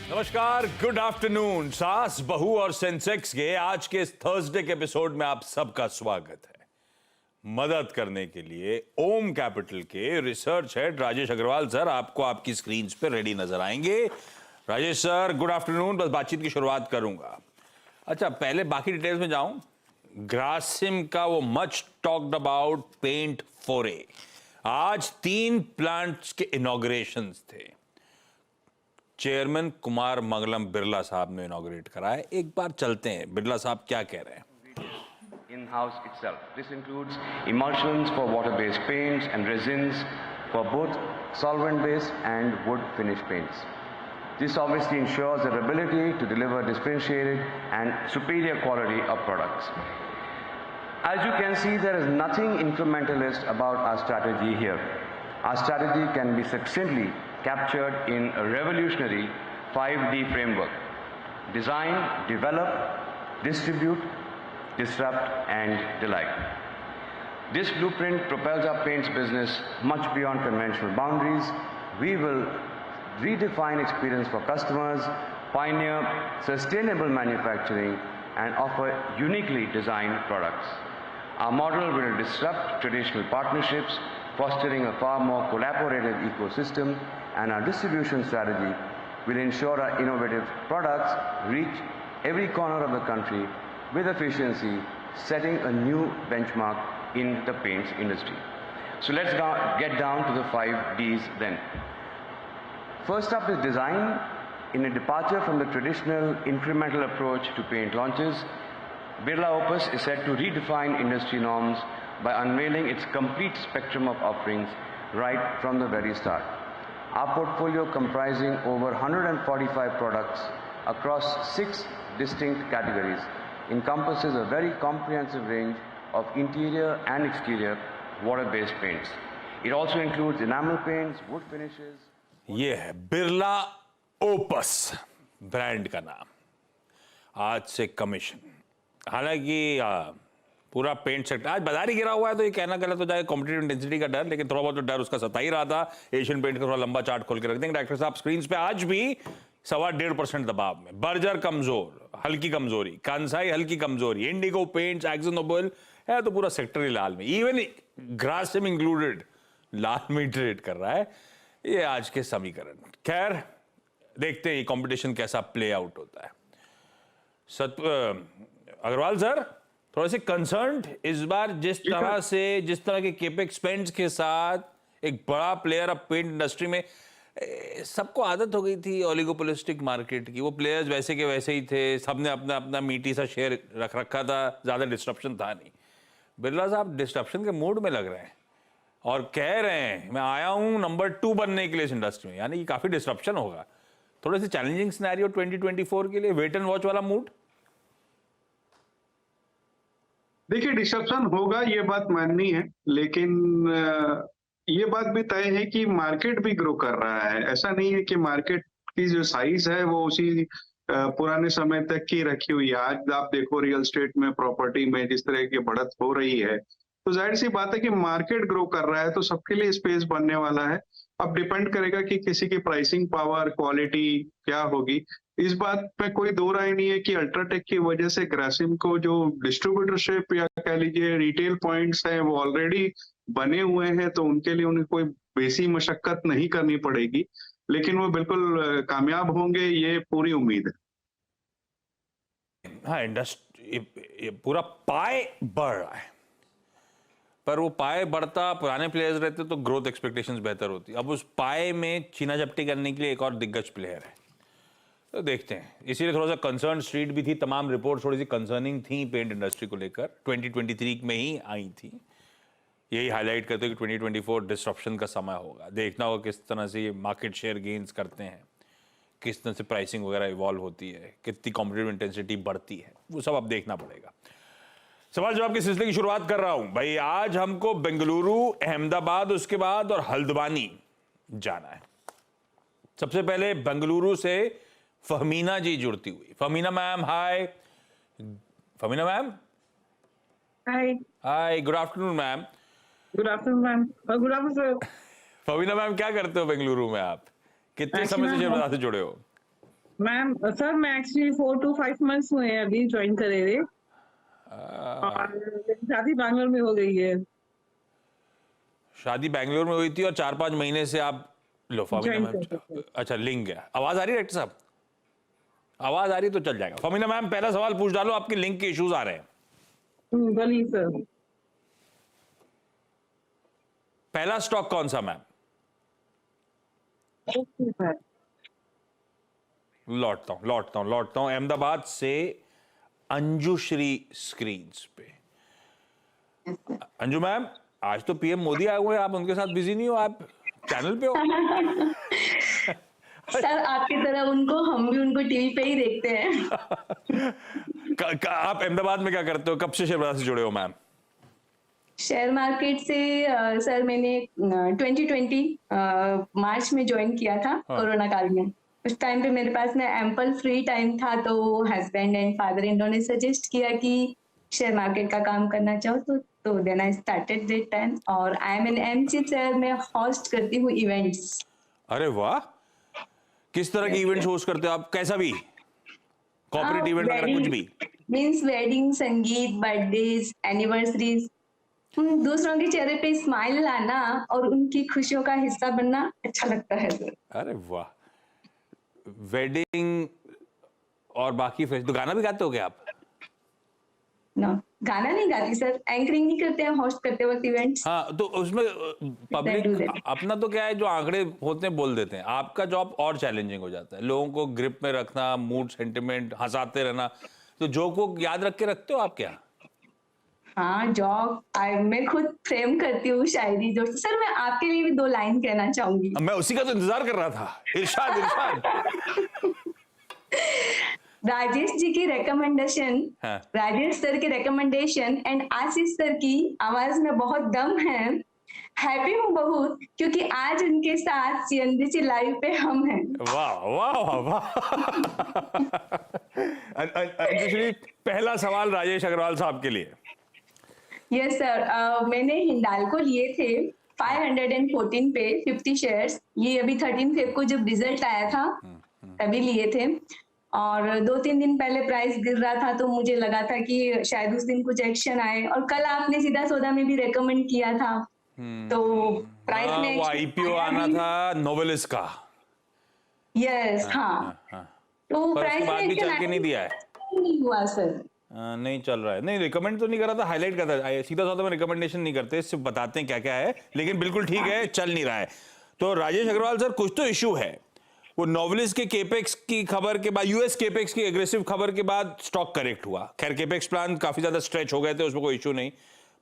नमस्कार, good afternoon. सास, बहू और सेंसेक्स के आज के इस थर्सडे के एपिसोड में आप सबका स्वागत है। मदद करने के लिए ओम कैपिटल के research head Rajesh Agarwal sir आपको आपकी स्क्रीन पे रेडी नजर आएंगे। Rajesh sir, good afternoon. बस बातचीत की शुरुआत करूंगा। अच्छा, पहले बाकी डिटेल्स में जाऊं। ग्रासिम का वो मच टॉक्ड अबाउट पेंट फोरे, आज 3 प्लांट्स के इनॉग्रेशंस थे। चेयरमैन कुमार मंगलम बिरला साहब ने इनॉग्रेट कराया। एक बार चलते हैं, बिरला साहब क्या कह रहे हैं। In-house itself. This includes emulsions for water-based paints and resins for both solvent-based and wood finish paints. This obviously ensures their ability to deliver differentiated and superior quality of products. As you can see, there is nothing incrementalist about our strategy here. Our strategy can be succinctly captured in a revolutionary 5D framework: design, develop, distribute, disrupt, and delight. This blueprint propels our paints business much beyond conventional boundaries. We will redefine experience for customers, pioneer sustainable manufacturing, and offer uniquely designed products. Our model will disrupt traditional partnerships, fostering a far more collaborative ecosystem, and our distribution strategy will ensure our innovative products reach every corner of the country with efficiency, setting a new benchmark in the paints industry. So let's get down to the 5 Ds then. First up is design. In a departure from the traditional incremental approach to paint launches, Birla Opus is set to redefine industry norms by unveiling its complete spectrum of offerings right from the very start. Our portfolio, comprising over 145 products across 6 distinct categories, encompasses a very comprehensive range of interior and exterior water-based paints. It also includes enamel paints, wood finishes. ये है Birla opus brand का नाम, आज से commission. हालांकि पूरा paint sector आज बाजार ही गिरा हुआ है, तो ये कहना गलत हो जाए कॉम्पिटिटिव इंटेंसिटी का डर, लेकिन थोड़ा बहुत तो डर उसका सता ही रहा था। एशियन पेंट का थोड़ा लंबा चार्ट खोल के रख देंगे डॉक्टर साहब स्क्रीन पे। आज भी 1.25% दबाव में, बर्जर कमजोर, हल्की कमजोरी, कांसाई हल्की कमजोरी, इंडिगो पेंट्स, एक्जो नोबेल है तो पूरा सेक्टर ही लाल में, इवन ग्रासिम इंक्लूडेड लाल में ट्रेड कर रहा है। ये आज के समीकरण। खैर, देखते हैं कंपटीशन कैसा प्ले आउट होता है। अग्रवाल सर, थोड़ा से कंसर्न्ड इस बार जिस तरह के केपेक्स स्पेंड्स के साथ एक बड़ा प्लेयर अब पेंट इंडस्ट्री में, सबको आदत हो गई थी ओलिगोपोलिस्टिक मार्केट की। वो प्लेयर्स वैसे के वैसे ही थे, सबने अपना अपना मीठी सा शेयर रख रखा था, ज्यादा डिस्ट्रप्शन था नहीं। बिरला साहब डिस्ट्रप्शन के मूड में लग रहे हैं और कह रहे हैं मैं आया हूं नंबर 2 बनने के लिए इस इंडस्ट्री में, यानी कि काफी डिस्ट्रप्शन होगा। थोड़े से चैलेंजिंग सिनेरियो 2024 के लिए, वेट एंड वॉच वाला मूड। देखिए, डिस्ट्रप्शन होगा, ये बात माननी है, लेकिन ये बात भी तय है कि मार्केट भी ग्रो कर रहा है। ऐसा नहीं है कि मार्केट की जो साइज है वो उसी पुराने समय तक की रखी हुई है। आज आप देखो रियल एस्टेट में, प्रॉपर्टी में जिस तरह की बढ़त हो रही है, तो जाहिर सी बात है कि मार्केट ग्रो कर रहा है, तो सबके लिए स्पेस बनने वाला है। अब डिपेंड करेगा कि किसी की प्राइसिंग पावर, क्वालिटी क्या होगी। इस बात पे कोई दो राय नहीं है कि अल्ट्राटेक की वजह से ग्रासिम को जो डिस्ट्रीब्यूटरशिप या कह लीजिए रिटेल पॉइंट्स हैं वो ऑलरेडी बने हुए हैं, तो उनके लिए उन्हें कोई बेसी मशक्कत नहीं करनी पड़ेगी, लेकिन वो बिल्कुल कामयाब होंगे, ये पूरी उम्मीद है। हाँ, इंडस्ट्री पूरा पाए बढ़ रहा है, पर वो पाए बढ़ता पुराने प्लेयर्स रहते तो ग्रोथ एक्सपेक्टेशंस बेहतर होती। अब उस पाए में छीना झपटी करने के लिए एक और दिग्गज प्लेयर है, तो देखते हैं। इसीलिए थोड़ा सा कंसर्न स्ट्रीट भी थी, तमाम रिपोर्ट थोड़ी सी कंसर्निंग थी पेंट इंडस्ट्री को लेकर, 2023 में ही आई थी। यही हाईलाइट करते हैं कि 2024 डिस्ट्रप्शन का समय होगा। देखना होगा किस तरह से ये मार्केट शेयर गेन्स करते हैं, किस तरह से प्राइसिंग वगैरह इवॉल्व होती है, कितनी कॉम्पिटिटिव इंटेंसिटी बढ़ती है, वो सब अब देखना पड़ेगा। सवाल जवाब के सिलसिले की शुरुआत कर रहा हूं भाई। आज हमको बेंगलुरु, अहमदाबाद, उसके बाद और हल्द्वानी जाना है। सबसे पहले बेंगलुरु से फहमीना जी जुड़ती हुई। Fahmina ma'am, hi. Fahmina ma'am, hi. Hi, good afternoon ma'am. Good afternoon ma'am. Good afternoon sir. Fahmina ma'am, क्या करते हो बेंगलुरु में आप? कितने समय से शेयर बाजार से जुड़े हो? मैम सर मैं एक्चुअली 4 to 5 months हुए हैं अभी ज्वाइन करे हुए, और मेरी शादी बैंगलोर में हो गई है। शादी बैंगलोर में हुई थी और 4-5 महीने से आप लो फामिना Join मैम। कर सकते हैं। अच्छा, लिंक है। आवाज आ रही है डॉक्टर साहब? आवाज आ रही तो चल जाएगा। फामिना मैम, पहला सवाल पूछ डालो, आपके लिंक के इश्यूज आ रहे हैं। बोलिए सर। पहला स्टॉक कौन सा मैम? Okay sir. लौटता हूं अहमदाबाद से अंजुश्री स्क्रीन्स पे। अंजू मैम, आज तो पीएम मोदी आए हुए हैं, आप उनके साथ बिजी नहीं हो? आप चैनल पे हो? सर आपकी तरह उनको, हम भी उनको टीवी पे ही देखते हैं। आप अहमदाबाद में क्या करते हो? कब से शेयर बाजार से जुड़े हो मैम? शेयर मार्केट से सर मैंने 2020 मार्च में ज्वाइन किया था, कोरोना काल में। उस टाइम पे मेरे पास में एम्पल फ्री टाइम था, तो husband and father in law ने सजेस्ट किया कि शेयर मार्केट का काम करना चाहो तो then I started that time. और I am an MC sir, मैं होस्ट करती हूँ इवेंट्स। अरे वाह, किस तरह के इवेंट्स होस्ट करते हो आप? कैसा भी कॉर्पोरेट इवेंट वगैरह कुछ भी? मीन्स वेडिंग, संगीत, बर्थडेज, एनिवर्सरीज, दूसरों के चेहरे पे स्माइल लाना और उनकी खुशियों का हिस्सा बनना अच्छा लगता है सर। अरे वाह, वेडिंग और बाकी तो गाना भी गाते हो क्या आप? नो, गाना नहीं गाती सर, एंकरिंग नहीं करते हैं होस्ट करते वक्त इवेंट्स। हाँ, तो उसमें do पब्लिक that. अपना तो क्या है, जो आंकड़े होते हैं बोल देते हैं। आपका जॉब और चैलेंजिंग हो जाता है, लोगों को ग्रिप में रखना, मूड सेंटिमेंट हंसाते रहना। तो जो को याद रख के रखते हो आप क्या? हाँ, जॉब मैं खुद फ्रेम करती हूँ शायरी दोस्त। सर मैं आपके लिए भी 2 लाइन कहना चाहूंगी। मैं उसी का तो इंतजार कर रहा था। इरशाद इरशाद। राजेश जी की रिकमेंडेशन, हाँ। राजेश सर की रिकमेंडेशन एंड आशीष सर की आवाज में बहुत दम है। हैप्पी हूँ बहुत क्योंकि आज उनके साथ सीएनबीसी लाइव पे हम हैं। वाह वाह वाह वाह। अंजुश्री, पहला सवाल राजेश अग्रवाल साहब के लिए। यस सर, मैंने हिंडाल्को लिए थे 514 पे 50 शेयर्स। ये अभी 13 फेब को जब रिजल्ट आया था तभी लिए थे, और 2-3 दिन पहले प्राइस गिर रहा था, तो मुझे लगा था कि शायद उस दिन कुछ एक्शन आए। और कल आपने सीधा सौदा में भी रेकमेंड किया था, तो प्राइस में वो आईपीओ आना था नोवेलिस का। यस हाँ, तो पर प्राइस उसके बाद में भी चल के एक्शन नहीं दिया है। नहीं हुआ सर। नहीं चल रहा है। नहीं, रिकमेंड तो नहीं करा था, हाईलाइट करता है। सीधा सौदा में रिकमेंडेशन नहीं करते, सिर्फ बताते हैं क्या क्या है, लेकिन बिल्कुल ठीक है, चल नहीं रहा है। तो राजेश अग्रवाल सर, कुछ तो इश्यू है। वो नोवेलिस के केपेक्स की खबर के बाद, यूएस केपेक्स की एग्रेसिव खबर के बाद स्टॉक करेक्ट हुआ। खैर, केपेक्स प्लान काफी ज्यादा स्ट्रेच हो गए थे, उसमें कोई इश्यू नहीं।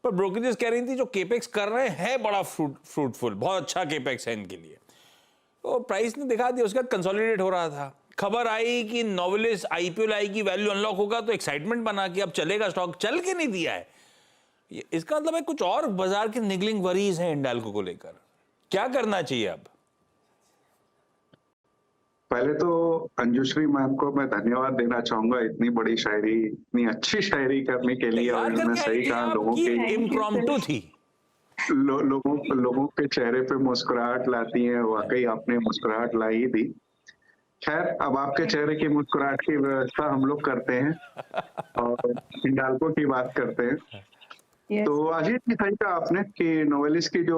पर ब्रोकरेजेस कह रही थी जो केपेक्स कर रहे हैं बड़ा फ्रूटफुल, बहुत अच्छा केपेक्स है इनके लिए। तो प्राइस ने दिखा दिया, उसके बाद कंसोलिडेट हो रहा था। खबर आई कि नोवेलिस आईपीओ लाएगी, वैल्यू अनलॉक होगा, तो एक्साइटमेंट बना कि अब चलेगा स्टॉक, चल के नहीं दिया है। इसका मतलब है कुछ और बाजार के निगलिंग वरीज हैं हिंडाल्को को लेकर। क्या करना चाहिए अब? पहले तो अंजुश्री मैम को मैं धन्यवाद देना चाहूंगा, इतनी बड़ी शायरी, इतनी अच्छी शायरी करने के लिए। और उन्होंने सही कहा, लोगों के इम्प्रॉम्प्टू थी। लोगों के चेहरे पे मुस्कुराहट लाती हैं। वाकई आपने मुस्कुराहट लाई ही थी। खैर, अब आपके चेहरे की मुस्कुराहट की व्यवस्था हम लोग करते हैं और हिंडाल्को की बात करते हैं। Yes. तो अजीत जी, सही कहा आपने कि नोवेलिस की जो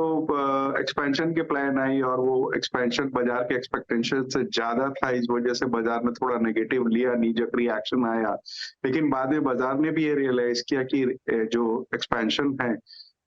एक्सपेंशन के प्लान आई और वो एक्सपेंशन बाजार के एक्सपेक्टेशन से ज्यादा था, इस वजह से बाजार ने थोड़ा नेगेटिव लिया, नीजक रिएक्शन आया। लेकिन बाद में बाजार ने भी ये रियलाइज किया कि जो एक्सपेंशन है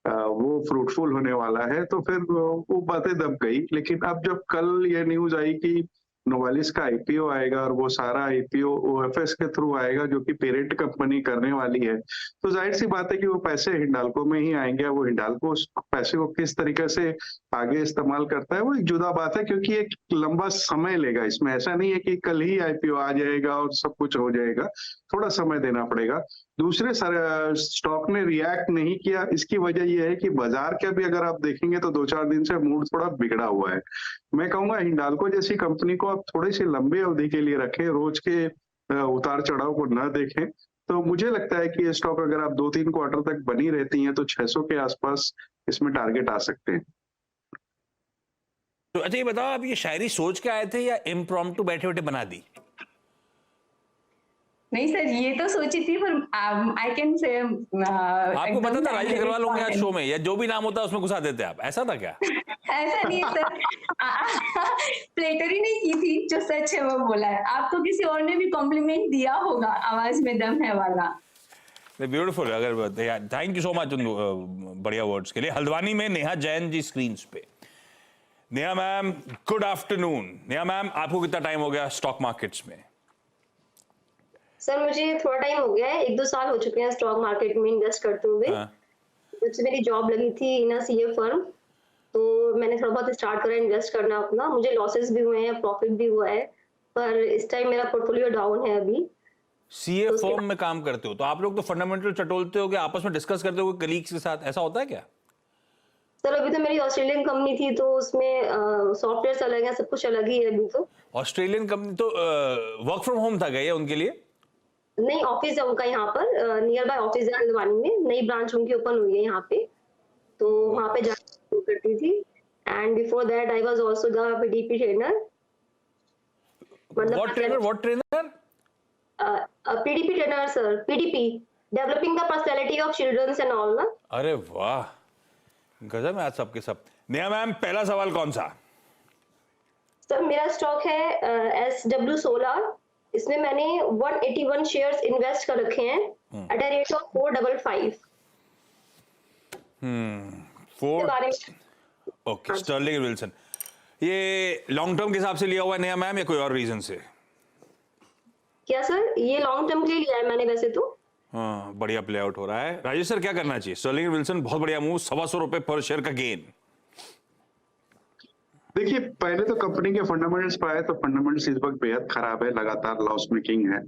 वो फ्रूटफुल होने वाला है, तो फिर वो बातें दब गई। लेकिन अब जब कल ये न्यूज आई कि नोवेलिस का आईपीओ आएगा और वो सारा आईपीओ ओएफएस के थ्रू आएगा, जो कि पेरेंट कंपनी करने वाली है, तो जाहिर सी बात है कि वो पैसे हिंडाल्को में ही आएंगे। वो हिंडाल्को उस पैसे को किस तरीके से आगे इस्तेमाल करता है वो एक जुदा बात है, क्योंकि एक लंबा समय लेगा इसमें। ऐसा नहीं है कि कल ही आईपीओ आ जाएगा और सब कुछ हो जाएगा, थोड़ा समय देना पड़ेगा। दूसरे स्टॉक ने रिएक्ट नहीं किया, इसकी वजह यह है कि बाजार के भी अगर आप देखेंगे तो 2-4 दिन से मूड थोड़ा बिगड़ा हुआ है। मैं कहूंगा हिंडाल्को जैसी कंपनी को आप थोड़ी सी लंबी अवधि के लिए रखें, रोज के उतार चढ़ाव को न देखें। तो मुझे लगता है कि ये स्टॉक अगर आप 2-3 क्वार्टर तक बनी रहती हैं तो 600 के आसपास इसमें टारगेट आ सकते हैं। तो अच्छा, ये बताओ, आप ये शायरी सोच के आए थे या इम्प्रॉम्प्टू बैठे बैठे बना दी? नहीं सर, ये तो सोची थी, पर आई कैन से आपको पता था राजेश अग्रवाल होंगे आज शो में, या जो भी नाम होता है उसमें घुसा देते आप, ऐसा था क्या? ऐसा नहीं है सर, फ्लेटरी नहीं की थी, जो सच है वो बोला है। आपको किसी और ने भी कॉम्प्लीमेंट दिया होगा, आवाज में दम है वाला। ब्यूटीफुल। अगर थैंक यू सो मच उन बढ़िया वर्ड्स के लिए। हल्द्वानी में नेहा जैन जी स्क्रीन पे। Neha ma'am good afternoon. Neha ma'am, आपको कितना टाइम हो गया स्टॉक मार्केट्स में? सर मुझे थोड़ा टाइम हो गया है, 1-2 साल हो चुके हैं स्टॉक मार्केट में इन्वेस्ट करते हुए। जब से मेरी जॉब लगी थी इन सीए फर्म, तो मैंने थोड़ा बहुत स्टार्ट करा इन्वेस्ट करना अपना। मुझे लॉसेस भी हुए हैं, प्रॉफिट भी हुआ है, पर इस टाइम मेरा पोर्टफोलियो डाउन है अभी। सीए फर्म में काम करते हो तो आप लोग तो फंडामेंटल चटोलते हो, आपस में डिस्कस करते हो कलीग्स के साथ, ऐसा होता है क्या? सर अभी तो मेरी ऑस्ट्रेलियन कंपनी थी, तो उसमें सॉफ्टवेयर अलग है, सब कुछ अलग ही है अभी तो। ऑस्ट्रेलियन कंपनी तो वर्क फ्रॉम होम था क्या ये उनके लिए? नहीं, ऑफिस है उनका यहाँ पर, नियर बाय ऑफिस है हल्द्वानी में। नई ब्रांच उनकी ओपन हुई है यहाँ पे, तो वहाँ पे जाकर करती थी। And before that I was also the PDP trainer. What trainer? PDP trainer sir, PDP, developing the personality of children's and all ना। अरे वाह, गजब है आज सबके सब। नेहा मैम, पहला सवाल कौन सा? सर मेरा स्टॉक है SW16। इसमें मैंने 181 शेयर्स इन्वेस्ट कर रखे हैं at a rate of 455। Okay, Sterling and Wilson. ये लॉन्ग टर्म के हिसाब से लिया हुआ है नेहा मैम, या कोई और रीजन से? क्या सर, ये लॉन्ग टर्म के लिए लिया है मैंने वैसे तो। हाँ, बढ़िया प्ले आउट हो रहा है। राजेश सर, क्या करना चाहिए? स्टर्लिंग एंड विल्सन बहुत बढ़िया मूव, ₹125 पर शेयर का गेन। देखिए, पहले तो कंपनी के फंडामेंटल्स पर आए तो फंडामेंटल्स इस वक्त बेहद खराब है, लगातार लॉस मेकिंग है।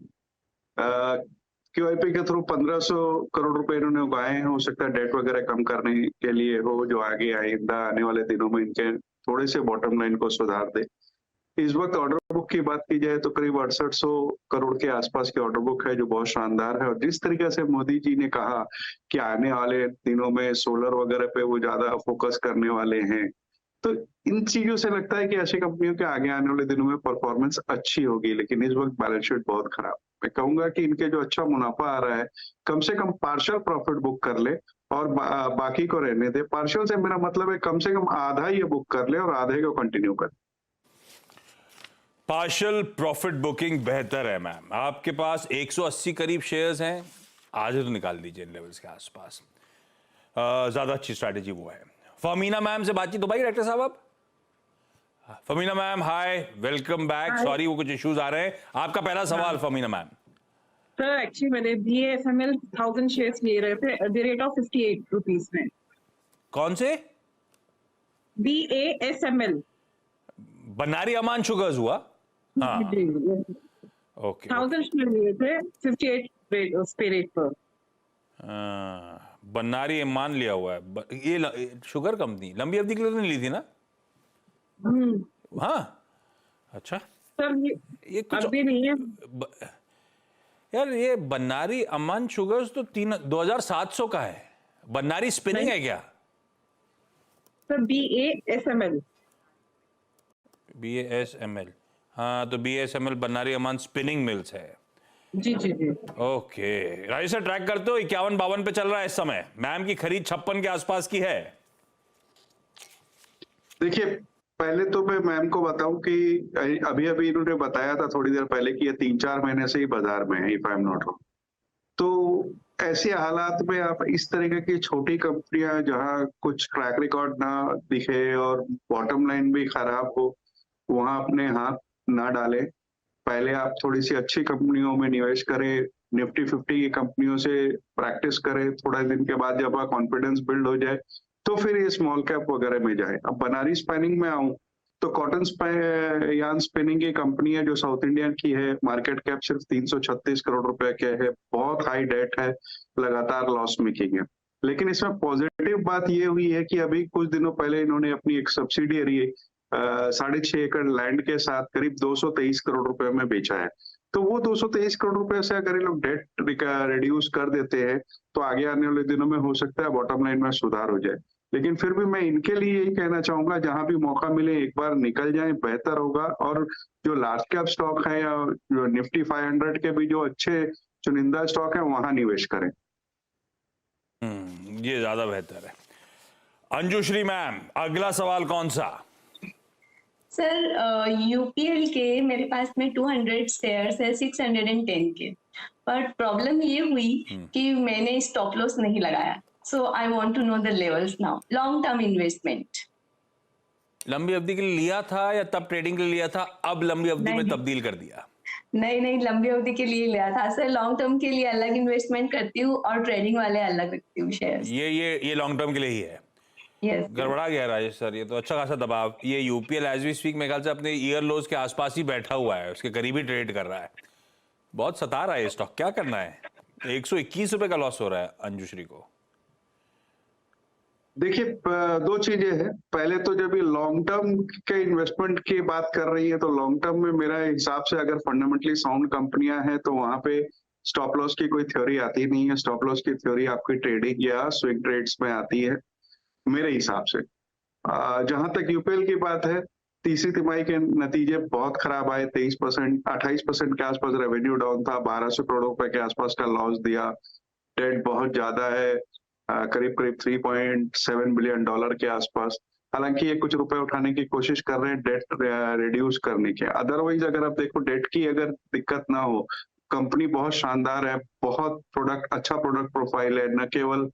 QIP के थ्रू 1500 करोड़ रुपए इन्होंने उगाए हैं। हो सकता है डेट वगैरह कम करने के लिए हो, जो आगे आइंदा आने वाले दिनों में इनके थोड़े से बॉटम लाइन को सुधार दे। इस वक्त ऑर्डर बुक की बात की जाए तो करीब 6800 करोड़ के आसपास की ऑर्डर बुक है, जो बहुत शानदार है। और जिस तरीके से मोदी जी ने कहा कि आने वाले दिनों में सोलर वगैरह पे वो ज्यादा फोकस करने वाले हैं, तो इन चीजों से लगता है कि ऐसी कंपनियों के आगे आने वाले दिनों में परफॉर्मेंस अच्छी होगी। लेकिन इस वक्त बैलेंस शीट बहुत खराब। मैं कहूंगा कि इनके जो अच्छा मुनाफा आ रहा है, कम से कम पार्शियल प्रॉफिट बुक कर ले और बाकी को रहने दे। पार्शियल से मेरा मतलब है कम से कम आधा ये बुक कर ले और आधे को कंटिन्यू कर। पार्शियल प्रॉफिट बुकिंग बेहतर है मैम। आपके पास 180 करीब शेयर्स हैं, आधे तो निकाल दीजिए इन लेवल्स के आसपास, ज्यादा अच्छी स्ट्रैटेजी वो है। फमीना मैम से बातचीत हो भाई डायरेक्टर साहब आप? Famina ma'am hi, welcome back. Sorry वो कुछ इश्यूज आ रहे हैं। आपका पहला सवाल फमीना मैम। सर एक्चुअली मैंने BASML 1000 शेयर्स ले रहे थे at the rate of 58 rupees में। कौन से? BASML, बनारी अमान शुगर्स हुआ? हाँ, ओके। 1000 शेयर लिए थे 58 रेट पर। बनारी अमान लिया हुआ है ये शुगर कंपनी, लंबी अवधि के लिए तो नहीं ली थी ना? हाँ, अच्छा सर ये कुछ अभी नहीं है यार। ये बनारी अमान शुगर्स तो 2700 का है। बनारी स्पिनिंग है क्या? Sir BASML। BASML, हाँ तो BASML बनारी अमान स्पिनिंग मिल्स है। जी जी जी। ओके, राजेश सर ट्रैक करते हो 51-52 पे चल रहा है इस समय। मैम की खरीद 56 के आसपास की है। देखिए, पहले तो मैं मैम को बताऊं कि अभी अभी इन्होंने बताया था थोड़ी देर पहले कि ये 3-4 महीने से ही बाजार में है, if I am not wrong. तो ऐसे हालात में आप इस तरह की छोटी कंपनियां जहां कुछ ट्रैक रिकॉर्ड ना दिखे और बॉटम लाइन भी खराब हो, वहां अपने हाथ ना डालें। पहले आप थोड़ी सी अच्छी कंपनियों में निवेश करें, निफ्टी 50 की कंपनियों से प्रैक्टिस करें। थोड़ा दिन के बाद जब कॉन्फिडेंस बिल्ड हो जाए तो फिर ये स्मॉल कैप वगैरह में जाए। अब बनारी स्पिनिंग में आऊं तो कॉटन यार्न स्पिनिंग की कंपनी है जो साउथ इंडियन की है। मार्केट कैप सिर्फ 336 करोड़ रुपए के है, बहुत हाई डेट है, लगातार लॉस मेकिंग है। लेकिन इसमें पॉजिटिव बात ये हुई है कि अभी कुछ दिनों पहले इन्होंने अपनी एक सब्सिडियरी 6.5 एकड़ लैंड के साथ करीब 223 करोड़ रुपए में बेचा है। तो वो 223 करोड़ रुपए से अगर ये लोग डेट रिड्यूस कर देते हैं तो आगे आने वाले दिनों में हो सकता है बॉटम लाइन में सुधार हो जाए। लेकिन फिर भी मैं इनके लिए यही कहना चाहूंगा, जहां भी मौका मिले एक बार निकल जाए, बेहतर होगा। और जो लार्ज कैप स्टॉक है या जो निफ्टी 500 के भी जो अच्छे चुनिंदा स्टॉक है वहां निवेश करें। ये ज्यादा बेहतर है। अंजुश्री मैम, अगला सवाल कौन सा? सर यूपीएल के मेरे पास में 200 शेयर्स है 610 के, पर प्रॉब्लम ये हुई कि मैंने स्टॉप लॉस नहीं लगाया। So I want to know the levels now. Long term investment. लंबी अवधि के लिए लिया था या तब ट्रेडिंग के लिए लिया था, अब लंबी अवधि में तब्दील कर दिया? नहीं, लंबी अवधि के लिए लिया था सर। लॉन्ग टर्म के लिए अलग इन्वेस्टमेंट करती हूँ और ट्रेडिंग वाले अलग रखती हूँ शेयर्स। ये लॉन्ग टर्म के लिए ही है। Yes. गड़बड़ा गया राजेश सर, ये तो अच्छा खासा दबाव। ये यूपीएल एज वी स्पीक मेरे ख्याल से अपने ईयर लोज के आसपास ही बैठा हुआ है, उसके करीब ही ट्रेड कर रहा है। बहुत सता रहा है ये स्टॉक, क्या करना है? 121 रुपए का लॉस हो रहा है अंजुश्री को। देखिए, दो चीजें हैं। पहले तो जब ये लॉन्ग टर्म के इन्वेस्टमेंट की बात कर रही है, तो लॉन्ग टर्म में मेरा हिसाब से अगर फंडामेंटली साउंड कंपनियां हैं तो वहां पे स्टॉप लॉस की कोई थ्योरी आती नहीं है। स्टॉप लॉस की थ्योरी आपकी ट्रेडिंग या स्विंग ट्रेड्स में आती है मेरे हिसाब से। जहां तक यूपीएल की बात है, तीसरी तिमाही के नतीजे बहुत खराब आए। 28% के आसपास रेवेन्यू डाउन था, 1200 करोड़ रुपए के आसपास का लॉस दिया। डेट बहुत ज्यादा है, करीब 3.7 बिलियन डॉलर के आसपास। हालांकि ये कुछ रुपए उठाने की कोशिश कर रहे हैं डेट रिड्यूस करने के। अदरवाइज अगर आप देखो, डेट की अगर दिक्कत ना हो, कंपनी बहुत शानदार है, बहुत अच्छा प्रोडक्ट प्रोफाइल है, न केवल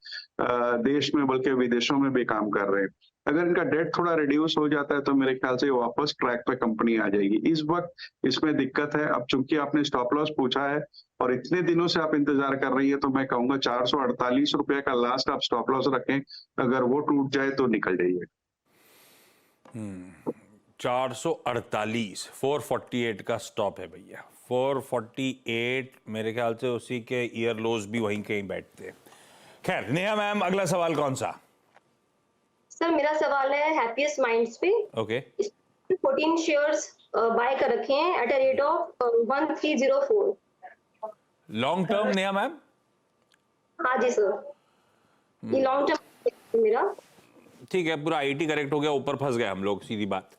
देश में बल्कि विदेशों में भी काम कर रहे हैं। अगर इनका डेट थोड़ा रिड्यूस हो जाता है तो मेरे ख्याल से वापस ट्रैक पे कंपनी आ जाएगी। इस वक्त इसमें दिक्कत है। अब चूंकि आपने स्टॉप लॉस पूछा है और इतने दिनों से आप इंतजार कर रही है, तो मैं कहूंगा 448 रुपए का लास्ट आप स्टॉप लॉस रखें। अगर वो टूट जाए तो निकल जाइए। 448, 448 का स्टॉप है भैया। 448 मेरे ख्याल से उसी के ईयर लोज भी वहीं कहीं बैठते हैं। खैर, नेहा मैम, अगला सवाल कौन सा? सर मेरा सवाल है हैप्पीएस्ट माइंड्स पे। ओके। 14 शेयर्स बाय कर रखे हैं at a rate of 1304। Long term Neha ma'am? हाँ जी सर, ये लॉन्ग टर्म मेरा। ठीक है, पूरा आईटी करेक्ट हो गया, ऊपर फंस गए हम लोग, सीधी बात।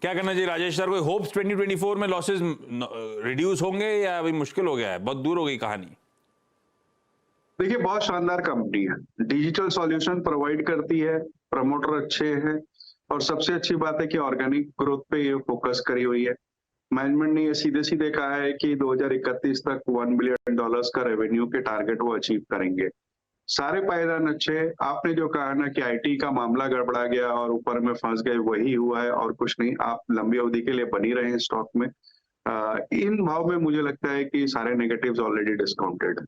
क्या करना चाहिए राजेश सर? कोई होप्स 2024 में लॉसेस रिड्यूस होंगे या अभी मुश्किल हो गया है, बहुत दूर हो गई कहानी? देखिए, बहुत शानदार कंपनी है, डिजिटल सॉल्यूशन प्रोवाइड करती है, प्रमोटर अच्छे हैं और सबसे अच्छी बात है कि ऑर्गेनिक ग्रोथ पे ये फोकस करी हुई है। मैनेजमेंट ने ये सीधे सीधे कहा है कि 2031 तक $1 बिलियन का रेवेन्यू के टारगेट वो अचीव करेंगे। सारे पायदान अच्छे। आपने जो कहा ना कि आईटी का मामला गड़बड़ा गया और ऊपर में फंस गए, वही हुआ है और कुछ नहीं। आप लंबी अवधि के लिए बनी रहे हैं स्टॉक में। इन भाव में मुझे लगता है कि सारे नेगेटिव्स ऑलरेडी डिस्काउंटेड है।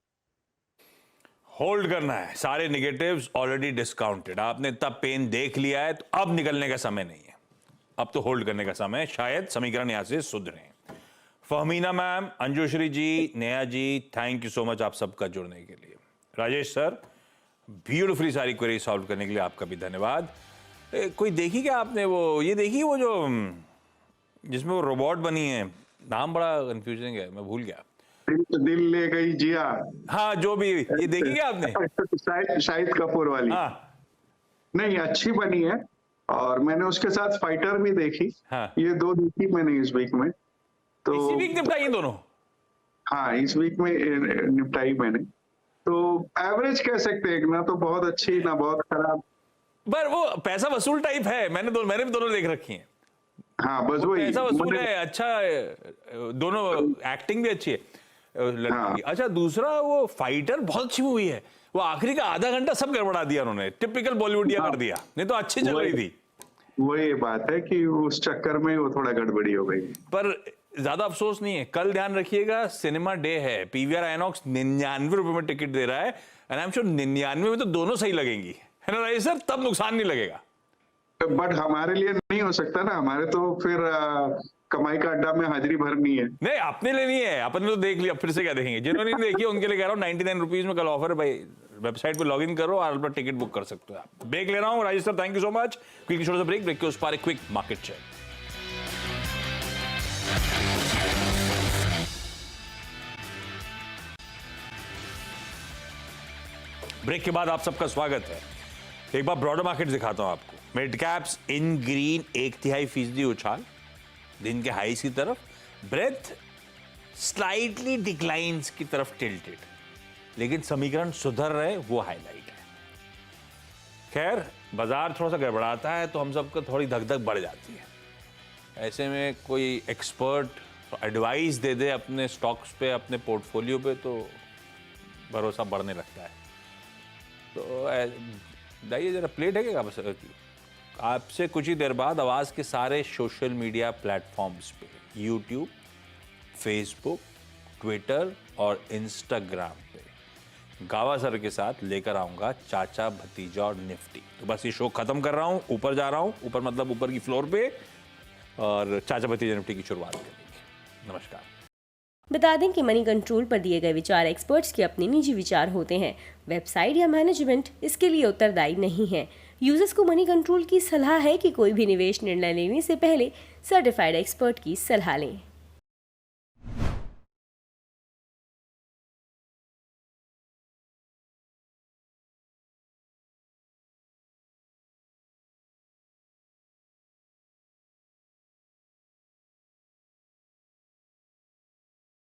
होल्ड करना है, सारे नेगेटिव्स ऑलरेडी डिस्काउंटेड। आपने तब पेन देख लिया है, तो अब निकलने का समय नहीं है, अब तो होल्ड करने का समय है। शायद समीकरण यहां से सुधरे। Fahmina ma'am, Anjushree ji, Neha ji, thank you so much आप सबका जुड़ने के लिए। राजेश सर, ब्यूटीफुली सारी क्वेरी सॉल्व करने के लिए आपका भी धन्यवाद। कोई देखी क्या आपने वो, ये देखी वो जो जिसमें वो रोबोट बनी है, नाम बड़ा कंफ्यूजिंग है, मैं भूल गया। दिल ले गई जिया। हाँ, जो भी, ये देखी क्या आपने? शाहिद कपूर वाली। हाँ, नहीं, अच्छी बनी है और मैंने उसके साथ फाइटर भी देखी। हाँ। ये दो देखी मैंने इस वीक में। तो इसी वीक निपटाई ये दोनों? हाँ, इस वीक में निपटाई मैंने। तो एवरेज कह सकते हैं, ना तो बहुत अच्छी ना बहुत खराब। पर वो पैसा वसूल टाइप है। मैंने भी दोनों देख रखी हैं। हाँ, बस वही पैसा वसूल है, अच्छा, दोनों एक्टिंग भी अच्छी है लड़की की। अच्छा, दूसरा वो फाइटर बहुत अच्छी मूवी है। वो आखिरी का आधा घंटा सब गड़बड़ा दिया उन्होंने, टिपिकल बॉलीवुडिया कर दिया, नहीं तो अच्छी चल रही थी। वही बात है कि उस चक्कर में वो थोड़ा गड़बड़ी हो गई। पर ज्यादा अफसोस नहीं है। कल ध्यान रखिएगा, सिनेमा डे है, पीवीआर आइनॉक्स 99 रुपए में टिकट दे रहा है। एंड आई एम श्योर 99 में तो दोनों सही लगेंगी, है ना राजेश सर? तब नुकसान नहीं लगेगा। बट हमारे लिए नहीं हो सकता ना, हमारे तो फिर कमाई का अड्डा में हाजिरी भरनी है। नहीं, अपने लिए नहीं है, अपन ने तो देख लिया, फिर से क्या देखेंगे? जिन्होंने नहीं देखी उनके लिए कह रहा हूँ 99 रुपीज में कल ऑफर है भाई, वेबसाइट पे लॉग इन करो और अपना टिकट बुक कर सकते हो आप। ब्रेक ले रहा हूँ Rajesh sir, thank you so much. Quick छोटा सा ब्रेक के उस पार एक क्विक मार्केट चेक। ब्रेक के बाद आप सबका स्वागत है। एक बार ब्रॉडर मार्केट दिखाता हूं आपको। मिड कैप्स इन ग्रीन 1/3% उछाल दिन के हाईस की तरफ, ब्रेथ स्लाइटली डिक्लाइंस की तरफ टिल्टेड, लेकिन समीकरण सुधर रहे वो हाईलाइट है। खैर बाजार थोड़ा सा गड़बड़ाता है तो हम सबको थोड़ी धक धक बढ़ जाती है। ऐसे में कोई एक्सपर्ट एडवाइस दे दे अपने स्टॉक्स पे, अपने पोर्टफोलियो पे, तो भरोसा बढ़ने लगता है। तो दाइए जरा प्लेट है क्या बस आपसे कुछ ही देर बाद आवाज़ के सारे सोशल मीडिया प्लेटफॉर्म्स पे, यूट्यूब, फेसबुक, ट्विटर और इंस्टाग्राम पे गावा सर के साथ लेकर आऊँगा चाचा भतीजा और निफ्टी। तो बस ये शो ख़त्म कर रहा हूँ, ऊपर जा रहा हूँ, ऊपर मतलब ऊपर की फ्लोर पे, और चाचा भतीजा निफ्टी की शुरुआत करेंगे। नमस्कार। बता दें कि मनी कंट्रोल पर दिए गए विचार एक्सपर्ट्स के अपने निजी विचार होते हैं। वेबसाइट या मैनेजमेंट इसके लिए उत्तरदायी नहीं है। यूजर्स को मनी कंट्रोल की सलाह है कि कोई भी निवेश निर्णय लेने से पहले सर्टिफाइड एक्सपर्ट की सलाह लें।